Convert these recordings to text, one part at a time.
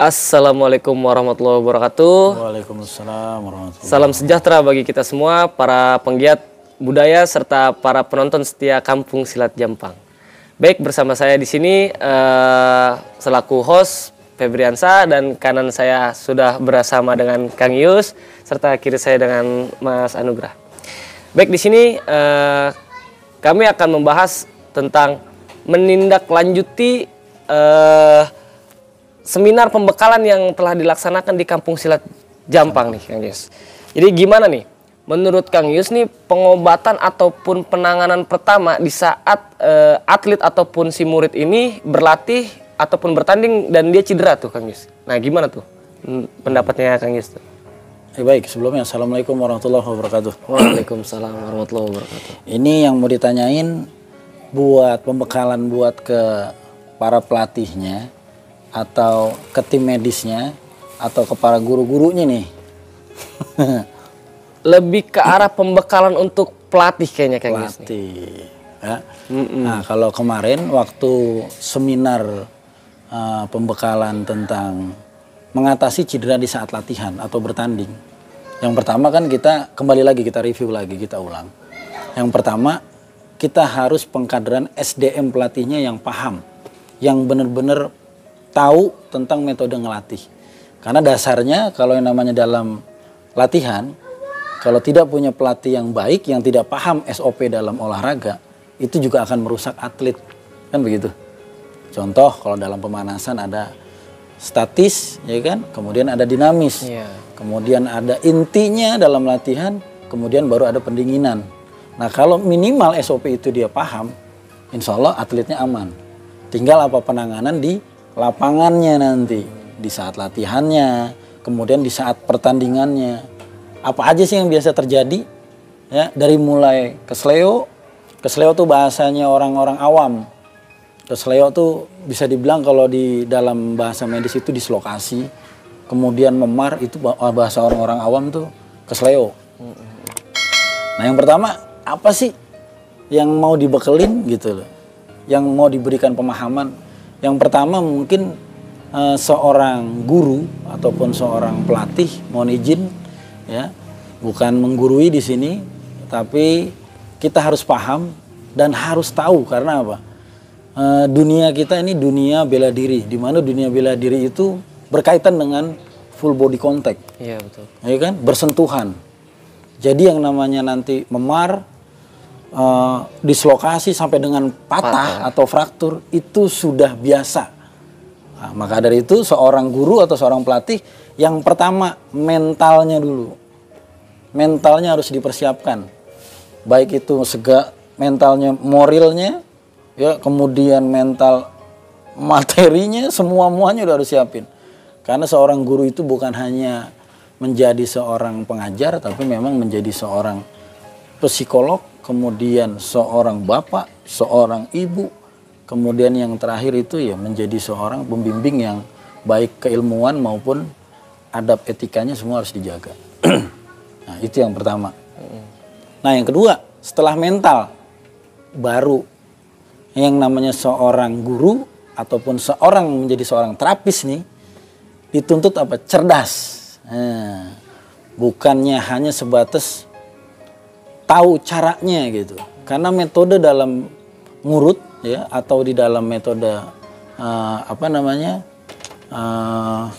Assalamualaikum warahmatullahi wabarakatuh. Waalaikumsalam warahmatullahi wabarakatuh. Salam sejahtera bagi kita semua, para penggiat budaya serta para penonton setia Kampung Silat Jampang. Baik, bersama saya di sini selaku host Febriansa, dan kanan saya sudah bersama dengan Kang Yus serta kiri saya dengan Mas Anugrah. Baik, di sini kami akan membahas tentang menindaklanjuti seminar pembekalan yang telah dilaksanakan di Kampung Silat Jampang nih, Kang Yus. Jadi gimana nih, menurut Kang Yus nih, pengobatan ataupun penanganan pertama di saat atlet ataupun si murid ini berlatih ataupun bertanding dan dia cedera tuh, Kang Yus. Nah, gimana tuh pendapatnya Kang Yus tuh? Baik, sebelumnya Assalamualaikum warahmatullahi wabarakatuh. Waalaikumsalam warahmatullahi wabarakatuh. Ini yang mau ditanyain buat pembekalan buat ke para pelatihnya, atau ke tim medisnya, atau ke para guru-gurunya nih? Lebih ke arah pembekalan untuk pelatih kayaknya, Kang Yus. Pelatih. Ya. Nah, kalau kemarin waktu seminar pembekalan tentang mengatasi cedera di saat latihan atau bertanding. Yang pertama kan kita kembali lagi, kita review lagi, kita ulang. Yang pertama, kita harus pengkaderan SDM pelatihnya yang paham, yang benar-benar tahu tentang metode ngelatih. Karena dasarnya kalau yang namanya dalam latihan, kalau tidak punya pelatih yang baik, yang tidak paham SOP dalam olahraga, itu juga akan merusak atlet. Kan begitu. Contoh kalau dalam pemanasan ada statis, ya kan? Kemudian ada dinamis. Kemudian ada intinya dalam latihan, kemudian baru ada pendinginan. Nah, kalau minimal SOP itu dia paham, insya Allah atletnya aman. Tinggal apa penanganan di lapangannya nanti, di saat latihannya, kemudian di saat pertandingannya. Apa aja sih yang biasa terjadi? Ya, dari mulai kesleo tuh bahasanya orang-orang awam. Kesleo tuh bisa dibilang kalau di dalam bahasa medis itu dislokasi. Kemudian memar itu bahasa orang-orang awam tuh kesleo. Nah, yang pertama apa sih yang mau dibekelin gitu loh? Yang mau diberikan pemahaman? Yang pertama mungkin seorang guru ataupun seorang pelatih, mohon izin ya, bukan menggurui di sini, tapi kita harus paham dan harus tahu. Karena apa? Dunia kita ini dunia bela diri, di mana dunia bela diri itu berkaitan dengan full body contact. Iya, betul. Ya kan? Bersentuhan. Jadi yang namanya nanti memar, dislokasi sampai dengan patah atau fraktur itu sudah biasa. Nah, maka dari itu seorang guru atau seorang pelatih yang pertama mentalnya dulu. Mentalnya harus dipersiapkan. Baik itu mentalnya, moralnya, ya, kemudian mental materinya, semuanya udah harus siapin. Karena seorang guru itu bukan hanya menjadi seorang pengajar, tapi memang menjadi seorang psikolog, kemudian seorang bapak, seorang ibu, kemudian yang terakhir itu ya menjadi seorang pembimbing yang baik keilmuan maupun adab etikanya semua harus dijaga. Nah, itu yang pertama. Nah, yang kedua, setelah mental, baru yang namanya seorang guru ataupun seorang menjadi seorang terapis nih, dituntut apa? Cerdas. Nah, bukannya hanya sebatas tahu caranya gitu. Karena metode dalam ngurut ya, atau di dalam metode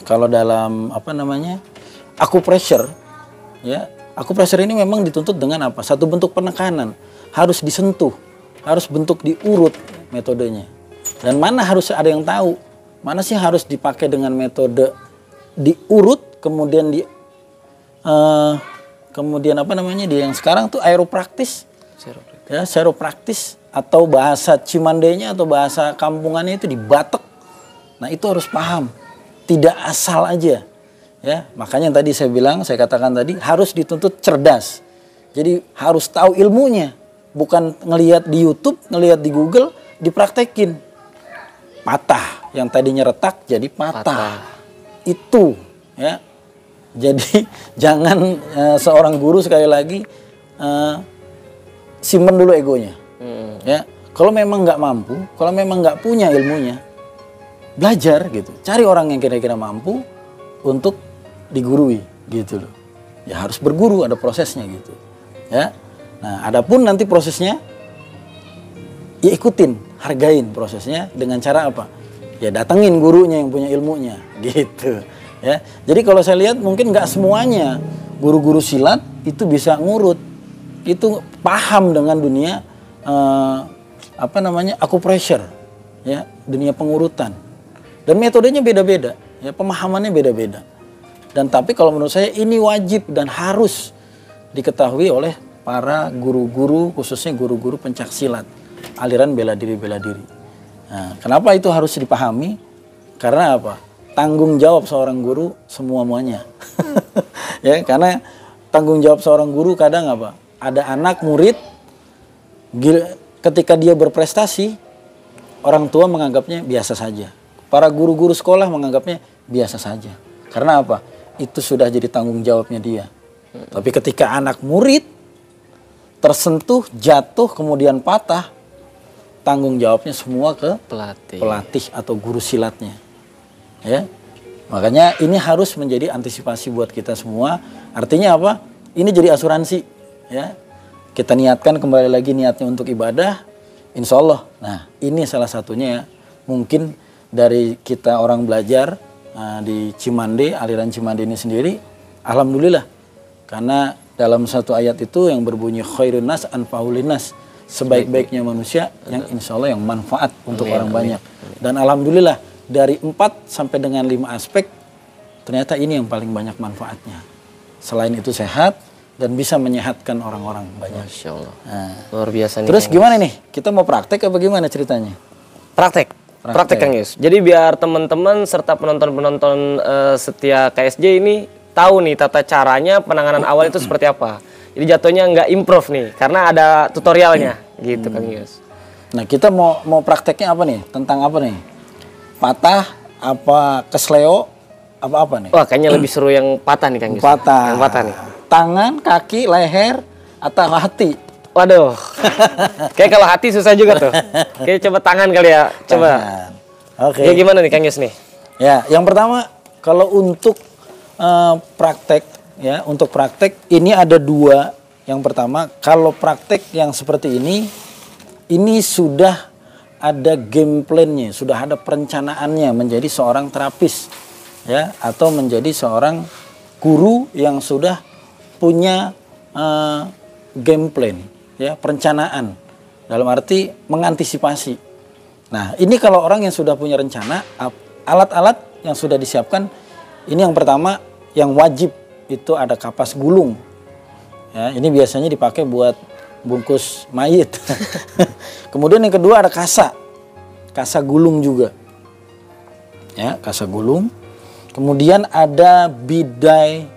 kalau dalam acupressure ya, acupressure ini memang dituntut dengan apa? Satu bentuk penekanan, harus disentuh, harus bentuk diurut metodenya. Dan mana harus ada yang tahu, mana sih harus dipakai dengan metode diurut, kemudian dia yang sekarang tuh aeropraktis. Ya, seropraktis atau bahasa Cimandenya atau bahasa kampungannya itu dibatek. Nah, itu harus paham. Tidak asal aja. Ya, makanya tadi saya katakan tadi harus dituntut cerdas. Jadi harus tahu ilmunya, bukan ngelihat di YouTube, ngelihat di Google, dipraktekin. Patah, yang tadinya retak jadi patah. Itu ya. Jadi jangan seorang guru sekali lagi simpen dulu egonya. Ya, kalau memang nggak mampu, kalau memang nggak punya ilmunya, belajar gitu. Cari orang yang kira-kira mampu untuk digurui gitu loh. Ya harus berguru, ada prosesnya gitu. Ya. Nah, adapun nanti prosesnya ya ikutin, hargain prosesnya dengan cara apa? Ya datengin gurunya yang punya ilmunya gitu. Ya. Jadi kalau saya lihat mungkin nggak semuanya guru-guru silat itu bisa ngurut. Itu paham dengan dunia acupressure, ya, dunia pengurutan. Dan metodenya beda-beda, ya, pemahamannya beda-beda. Dan tapi kalau menurut saya ini wajib dan harus diketahui oleh para guru-guru, khususnya guru-guru pencaksilat, aliran bela diri. Nah, kenapa itu harus dipahami? Karena apa? Tanggung jawab seorang guru semua-muanya. Ya, karena tanggung jawab seorang guru kadang apa? Ada anak murid, ketika dia berprestasi, orang tua menganggapnya biasa saja. Para guru-guru sekolah menganggapnya biasa saja. Karena apa? Itu sudah jadi tanggung jawabnya dia. Tapi ketika anak murid tersentuh, jatuh, kemudian patah, tanggung jawabnya semua ke pelatih atau guru silatnya. Ya, makanya ini harus menjadi antisipasi buat kita semua. Artinya apa? Ini jadi asuransi. Ya, kita niatkan kembali lagi niatnya untuk ibadah, insya Allah. Nah, ini salah satunya mungkin dari kita orang belajar di Cimande, aliran Cimande ini sendiri, alhamdulillah. Karena dalam satu ayat itu yang berbunyi khairun nas anfa'ul linnas, sebaik-baiknya manusia yang insya Allah yang manfaat untuk orang banyak. Dan alhamdulillah dari 4 sampai dengan 5 aspek ternyata ini yang paling banyak manfaatnya. Selain itu sehat dan bisa menyehatkan orang-orang banyak. Masya Allah. Nah, luar biasa nih. Terus gimana nih? Kita mau praktek apa gimana ceritanya? Praktek Kang Yus. Jadi biar teman-teman serta penonton-penonton setia KSJ ini tahu nih tata caranya penanganan awal itu seperti apa. Jadi jatuhnya nggak improve nih, karena ada tutorialnya gitu Kang Yus. Nah, kita mau prakteknya apa nih? Tentang apa nih? Patah, apa kesleo, apa nih? Wah, kayaknya lebih seru yang patah nih Kang Yus. Patah. Yang patah nih. Tangan, kaki, leher, atau hati? Waduh, kayak kalau hati susah juga tuh. Kayak coba tangan kali ya, coba. Oke. Ya gimana nih Kang Yus nih? Ya, yang pertama kalau untuk praktek, ya, untuk praktek ini ada 2. Yang pertama, kalau praktek yang seperti ini sudah ada game plan-nya, sudah ada perencanaannya menjadi seorang terapis, ya, atau menjadi seorang guru yang sudah punya game plan. Ya, perencanaan dalam arti mengantisipasi. Nah, ini kalau orang yang sudah punya rencana, alat-alat yang sudah disiapkan, ini yang pertama yang wajib itu ada kapas gulung. Ya, ini biasanya dipakai buat bungkus mayit. Kemudian yang kedua ada kasa gulung juga. Ya, kasa gulung. Kemudian ada bidai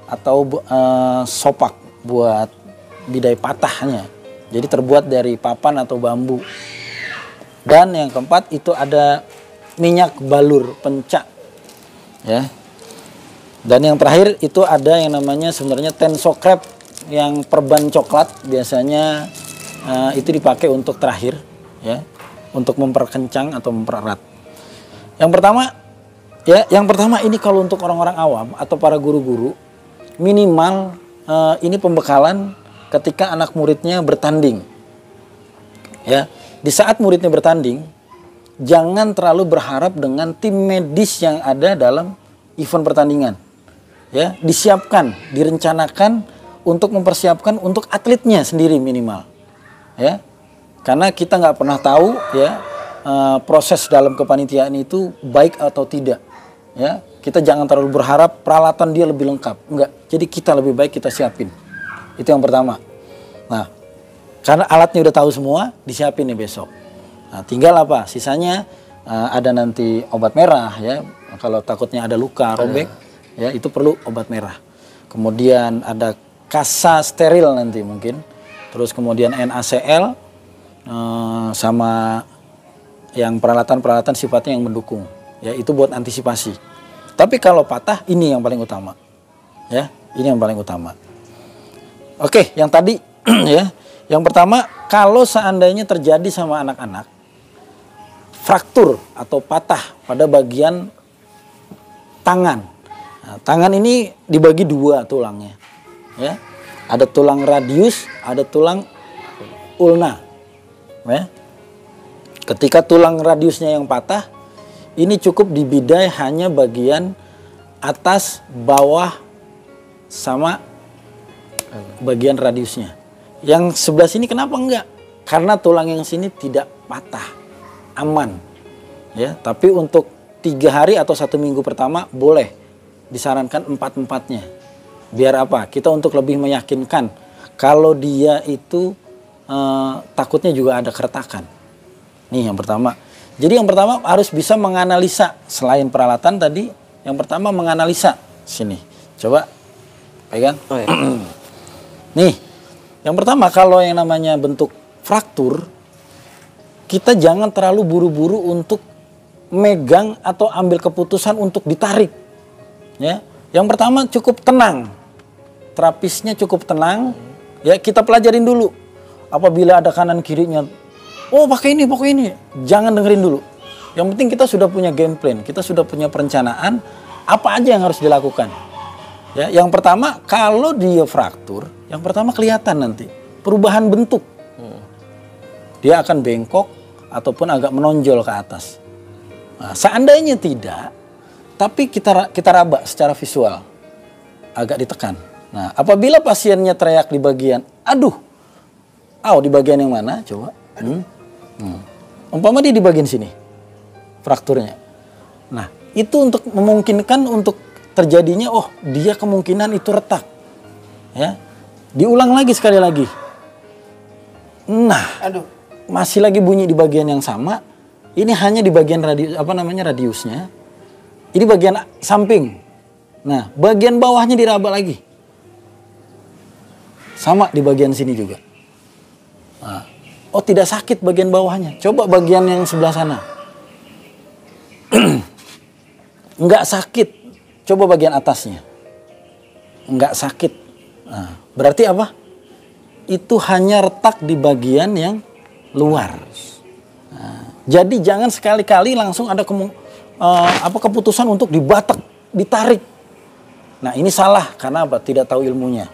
atau sopak buat bidai patahnya, jadi terbuat dari papan atau bambu. Dan yang keempat itu ada minyak balur pencak, ya. Dan yang terakhir itu ada yang namanya sebenarnya tensokrep yang perban coklat, biasanya itu dipakai untuk terakhir, ya, untuk memperkencang atau mempererat. Yang pertama ini kalau untuk orang-orang awam atau para guru-guru, minimal ini pembekalan ketika anak muridnya bertanding. Ya, di saat muridnya bertanding, jangan terlalu berharap dengan tim medis yang ada dalam event pertandingan. Ya, disiapkan, direncanakan untuk mempersiapkan untuk atletnya sendiri minimal. Ya. Karena kita nggak pernah tahu, ya, proses dalam kepanitiaan itu baik atau tidak. Ya, kita jangan terlalu berharap peralatan dia lebih lengkap. Enggak. Jadi kita lebih baik kita siapin. Itu yang pertama. Nah, karena alatnya udah tahu semua, disiapin nih besok. Nah, tinggal apa? Sisanya ada nanti obat merah, ya. Kalau takutnya ada luka, robek, ya, itu perlu obat merah. Kemudian ada kasa steril nanti mungkin. Terus kemudian NaCl sama yang peralatan-peralatan sifatnya yang mendukung. Ya, itu buat antisipasi. Tapi kalau patah, ini yang paling utama. Ya, ini yang paling utama. Oke, yang tadi ya, yang pertama kalau seandainya terjadi sama anak-anak, fraktur atau patah pada bagian tangan. Nah, tangan ini dibagi dua tulangnya, ya. Ada tulang radius, ada tulang ulna. Ya. Ketika tulang radiusnya yang patah, ini cukup dibidai hanya bagian atas, bawah, sama bagian radiusnya. Yang sebelah sini kenapa enggak? Karena tulang yang sini tidak patah, aman. Ya, tapi untuk 3 hari atau 1 minggu pertama boleh, disarankan 4-4-nya. Biar apa? Kita untuk lebih meyakinkan kalau dia itu takutnya juga ada keretakan. Nih yang pertama. Jadi yang pertama harus bisa menganalisa selain peralatan tadi. Yang pertama menganalisa. Sini, coba pegang. Oh, ya. Nih, yang pertama kalau yang namanya bentuk fraktur, kita jangan terlalu buru-buru untuk megang atau ambil keputusan untuk ditarik. Ya, yang pertama cukup tenang, terapisnya cukup tenang. Ya, kita pelajarin dulu. Apabila ada kanan kirinya, oh pakai ini, jangan dengerin dulu. Yang penting kita sudah punya game plan, kita sudah punya perencanaan apa aja yang harus dilakukan. Ya, yang pertama kalau dia fraktur, yang pertama kelihatan nanti perubahan bentuk. Dia akan bengkok ataupun agak menonjol ke atas. Nah, seandainya tidak, tapi kita raba secara visual, agak ditekan. Nah, apabila pasiennya teriak di bagian, aduh, di bagian yang mana? Coba. Umpama dia di bagian sini, frakturnya. Nah, itu untuk memungkinkan untuk terjadinya, dia kemungkinan itu retak. Ya, diulang lagi sekali lagi. Nah, masih lagi bunyi di bagian yang sama. Ini hanya di bagian radiusnya. Ini bagian samping. Nah, bagian bawahnya diraba lagi. Sama di bagian sini juga. Nah, tidak sakit bagian bawahnya. Coba bagian yang sebelah sana. Enggak sakit. Coba bagian atasnya. Enggak sakit. Nah, berarti apa? Itu hanya retak di bagian yang luar. Nah, jadi jangan sekali-kali langsung ada keputusan untuk dibatek, ditarik. Nah, ini salah karena apa? Tidak tahu ilmunya.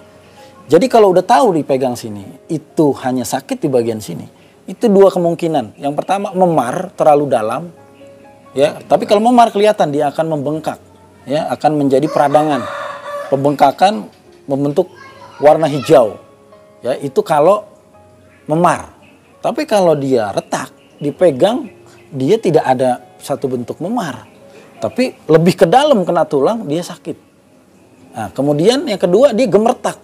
Jadi kalau udah tahu dipegang sini, itu hanya sakit di bagian sini. Itu 2 kemungkinan. Yang pertama memar terlalu dalam, ya. Tapi kalau memar kelihatan dia akan membengkak, ya, akan menjadi peradangan. Pembengkakan membentuk warna hijau, ya. Itu kalau memar. Tapi kalau dia retak, dipegang, dia tidak ada satu bentuk memar. Tapi lebih ke dalam kena tulang, dia sakit. Nah, kemudian yang kedua dia gemertak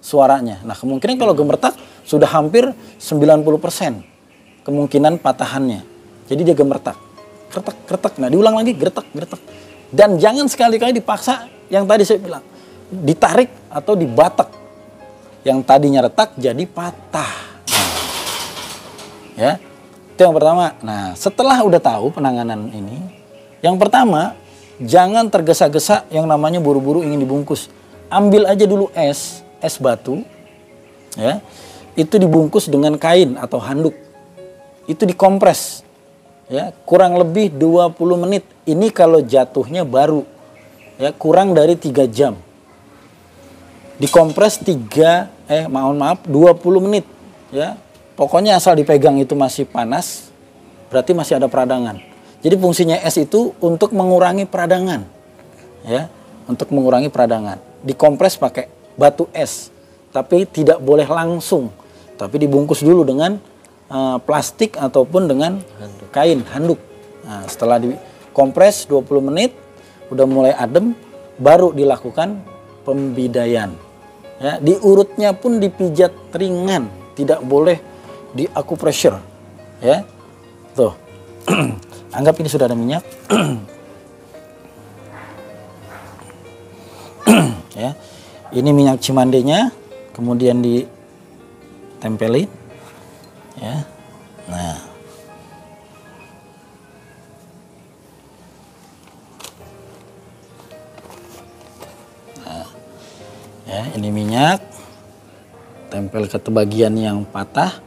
suaranya. Nah, kemungkinan kalau gemertak sudah hampir 90% kemungkinan patahannya. Jadi dia gemertak. Kretek. Nah, diulang lagi, gretek. Dan jangan sekali-kali dipaksa yang tadi saya bilang. Ditarik atau dibatek. Yang tadinya retak jadi patah. Ya, itu yang pertama. Nah, setelah udah tahu penanganan ini, yang pertama jangan tergesa-gesa yang namanya buru-buru ingin dibungkus. Ambil aja dulu es batu, ya, itu dibungkus dengan kain atau handuk, itu dikompres, ya, kurang lebih 20 menit. Ini kalau jatuhnya baru, ya, kurang dari 3 jam. Dikompres 20 menit, ya. Pokoknya asal dipegang itu masih panas, berarti masih ada peradangan. Jadi fungsinya es itu untuk mengurangi peradangan, ya, untuk mengurangi peradangan. Dikompres pakai batu es, tapi tidak boleh langsung, tapi dibungkus dulu dengan plastik ataupun dengan kain handuk. Nah, setelah dikompres 20 menit, udah mulai adem, baru dilakukan pembidaian. Ya, diurutnya pun dipijat ringan, tidak boleh di acupressure, ya. Tuh. Anggap ini sudah ada minyak. Ya. Ini minyak cimandenya, kemudian ditempelin, ya. Nah. Ya, ini minyak, tempel ke bagian yang patah.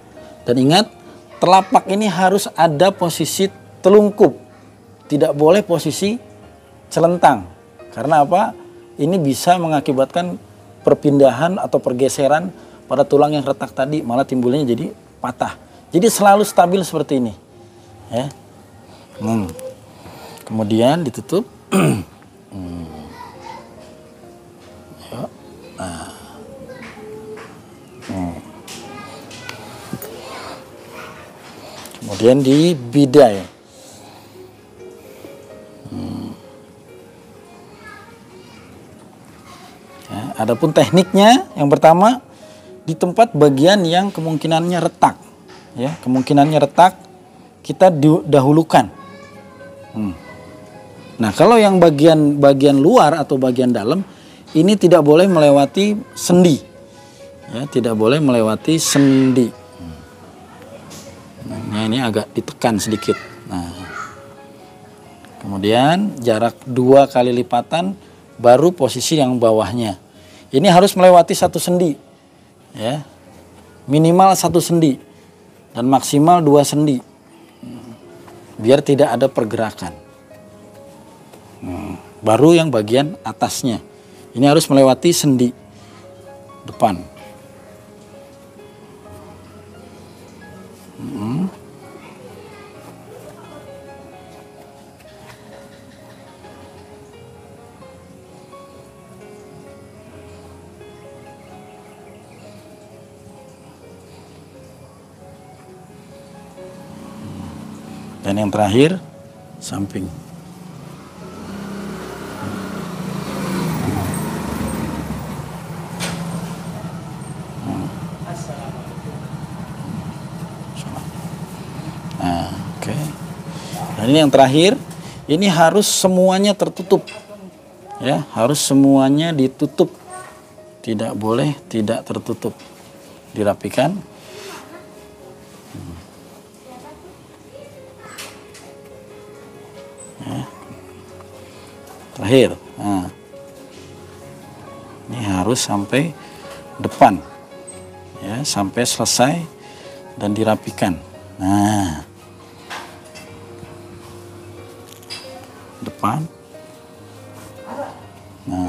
Dan ingat, telapak ini harus ada posisi telungkup, tidak boleh posisi celentang. Karena apa? Ini bisa mengakibatkan perpindahan atau pergeseran pada tulang yang retak tadi, malah timbulnya jadi patah. Jadi selalu stabil seperti ini. Ya. Kemudian ditutup. Kemudian dibidai. Ya, adapun tekniknya, yang pertama di tempat bagian yang kemungkinannya retak, ya, kemungkinannya retak kita dahulukan. Nah, kalau yang bagian luar atau bagian dalam ini tidak boleh melewati sendi, ya, tidak boleh melewati sendi. Nah, ini agak ditekan sedikit. Nah, kemudian jarak 2 kali lipatan baru posisi yang bawahnya. Ini harus melewati 1 sendi, ya, minimal 1 sendi dan maksimal 2 sendi, biar tidak ada pergerakan. Baru yang bagian atasnya, ini harus melewati sendi depan. Dan yang terakhir, samping. Nah, oke. Dan ini yang terakhir, ini harus semuanya tertutup. Ya, harus semuanya ditutup. Tidak boleh tidak tertutup. Dirapikan. Terakhir, nah, ini harus sampai depan, ya, sampai selesai dan dirapikan. Nah, depan, nah,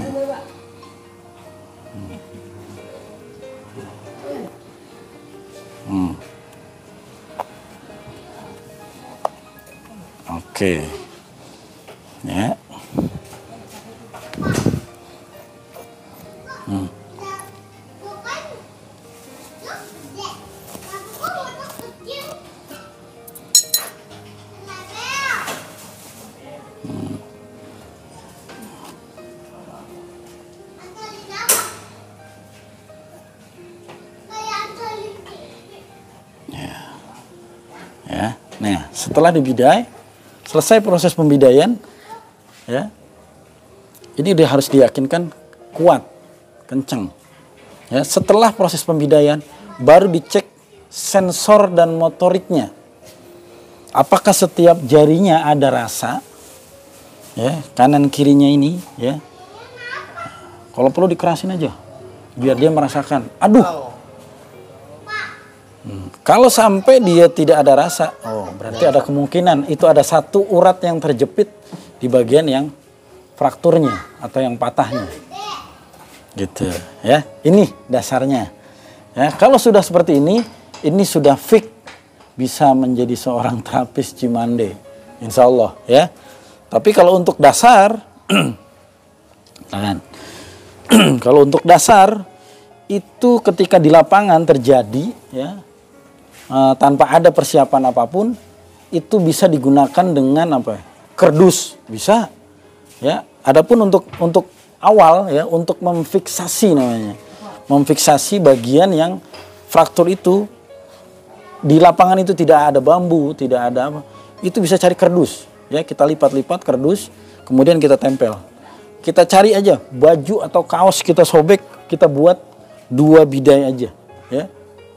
oke, ya. Ya, nah, setelah dibidai, selesai proses pembidaian, ya, ini dia harus diyakinkan kuat, kencang. Ya, setelah proses pembidaian, baru dicek sensor dan motoriknya. Apakah setiap jarinya ada rasa, ya, kanan kirinya ini, ya. Kalau perlu dikerasin aja, biar dia merasakan. Aduh. Kalau sampai dia tidak ada rasa, oh, berarti ada kemungkinan itu ada satu urat yang terjepit di bagian yang frakturnya atau yang patahnya, gitu, ya. Ini dasarnya, ya. Kalau sudah seperti ini sudah fix bisa menjadi seorang terapis Cimande, insya Allah, ya. Tapi kalau untuk dasar, kalau untuk dasar itu ketika di lapangan terjadi, ya, tanpa ada persiapan apapun, itu bisa digunakan dengan apa? Kerdus, bisa. Ya, adapun untuk awal, ya, untuk memfiksasi namanya. Memfiksasi bagian yang fraktur itu di lapangan itu tidak ada bambu, tidak ada apa. Itu bisa cari kerdus, ya, kita lipat-lipat kerdus, kemudian kita tempel. Kita cari aja baju atau kaos, kita sobek, kita buat 2 bidai aja, ya.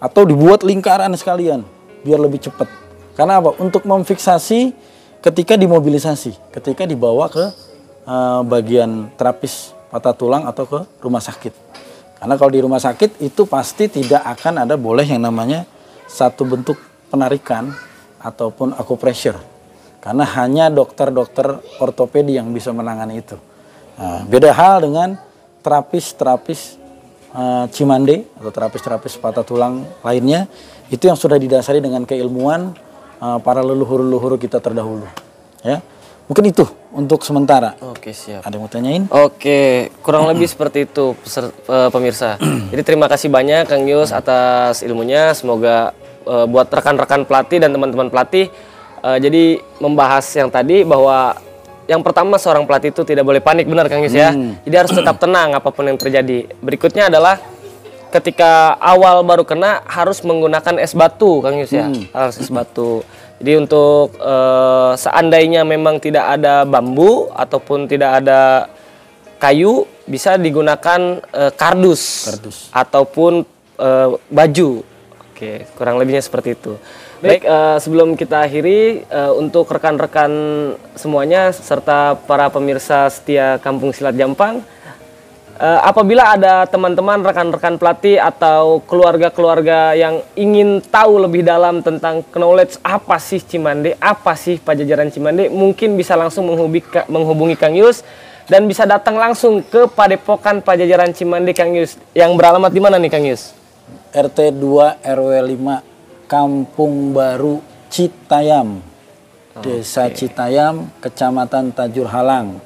Atau dibuat lingkaran sekalian biar lebih cepat. Karena apa? Untuk memfiksasi ketika dimobilisasi, ketika dibawa ke bagian terapis patah tulang atau ke rumah sakit. Karena kalau di rumah sakit itu pasti tidak akan ada boleh yang namanya satu bentuk penarikan ataupun acupressure. Karena hanya dokter-dokter ortopedi yang bisa menangani itu. Nah, beda hal dengan terapis Cimande atau terapis patah tulang lainnya, itu yang sudah didasari dengan keilmuan para leluhur-leluhur kita terdahulu. Ya, mungkin itu untuk sementara. Oke, siap. Ada yang mau tanyain? Oke, kurang lebih seperti itu pemirsa. Jadi terima kasih banyak Kang Yus atas ilmunya. Semoga buat rekan-rekan pelatih dan teman-teman pelatih, jadi membahas yang tadi bahwa yang pertama seorang pelatih itu tidak boleh panik, benar Kang Yus ya. Jadi harus tetap tenang apapun yang terjadi. Berikutnya adalah ketika awal baru kena harus menggunakan es batu Kang Yus ya. Harus es batu. Jadi untuk seandainya memang tidak ada bambu ataupun tidak ada kayu, bisa digunakan kardus ataupun baju. Oke, kurang lebihnya seperti itu. Baik, sebelum kita akhiri, untuk rekan-rekan semuanya serta para pemirsa setia Kampung Silat Jampang, apabila ada teman-teman, rekan-rekan pelatih atau keluarga-keluarga yang ingin tahu lebih dalam tentang knowledge apa sih Cimande, apa sih Pajajaran Cimande, mungkin bisa langsung menghubungi Kang Yus dan bisa datang langsung ke Padepokan Pajajaran Cimande Kang Yus. Yang beralamat di mana nih Kang Yus? RT 2 RW 5 Kampung Baru Citayam, Desa Citayam, Kecamatan Tajur Halang.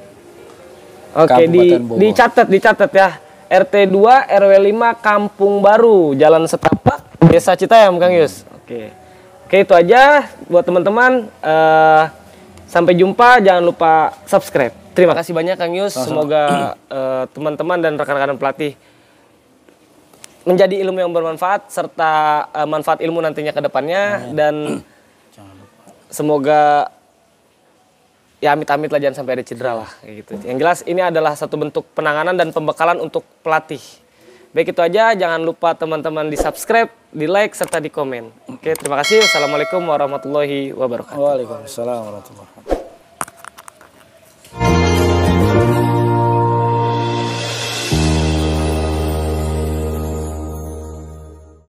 Oke, dicatat ya. RT 2 RW 5 Kampung Baru, Jalan Setapak, Desa Citayam Kang Yus. Oke, itu aja buat teman-teman. Sampai jumpa, jangan lupa subscribe. Terima kasih banyak Kang Yus. Semoga teman-teman dan rekan-rekan pelatih menjadi ilmu yang bermanfaat serta manfaat ilmu nantinya ke depannya. Dan semoga ya amit-amit lah jangan sampai ada cedera lah kayak gitu. Yang jelas ini adalah satu bentuk penanganan dan pembekalan untuk pelatih. Baik, itu aja, jangan lupa teman-teman di subscribe, di like serta di komen. Oke, terima kasih. Wassalamualaikum warahmatullahi wabarakatuh. Waalaikumsalam warahmatullahi wabarakatuh.